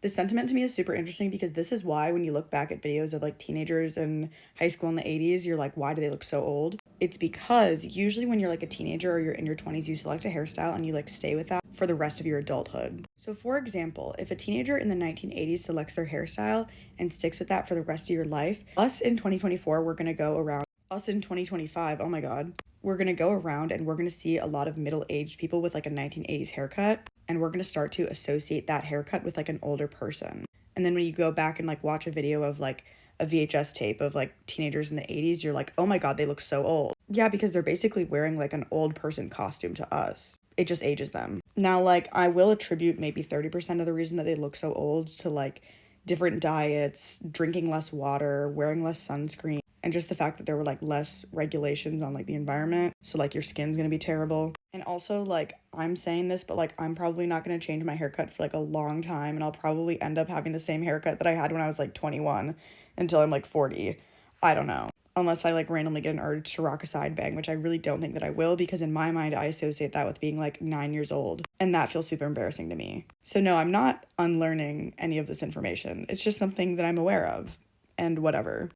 The sentiment to me is super interesting because this is why when you look back at videos of like teenagers in high school in the 80s, you're like, why do they look so old? It's because usually when you're like a teenager or you're in your 20s, you select a hairstyle and you like stay with that for the rest of your adulthood. So for example, if a teenager in the 1980s selects their hairstyle and sticks with that for the rest of your life, us in 2024, we're going to go around, us in 2025, oh my God, we're going to go around and we're going to see a lot of middle-aged people with like a 1980s haircut, and we're going to start to associate that haircut with like an older person. And then when you go back and like watch a video of like a VHS tape of like teenagers in the 80s, you're like, oh my God, they look so old. Yeah, because they're basically wearing like an old person costume to us. It just ages them. Now, like, I will attribute maybe 30% of the reason that they look so old to like different diets, drinking less water, wearing less sunscreen, and just the fact that there were like less regulations on like the environment. So like your skin's gonna be terrible. And also, like, I'm saying this, but like I'm probably not gonna change my haircut for like a long time, and I'll probably end up having the same haircut that I had when I was like 21 until I'm like 40. I don't know. Unless I like randomly get an urge to rock a side bang, which I really don't think that I will, because in my mind I associate that with being like 9 years old, and that feels super embarrassing to me. So no, I'm not unlearning any of this information. It's just something that I'm aware of, and whatever.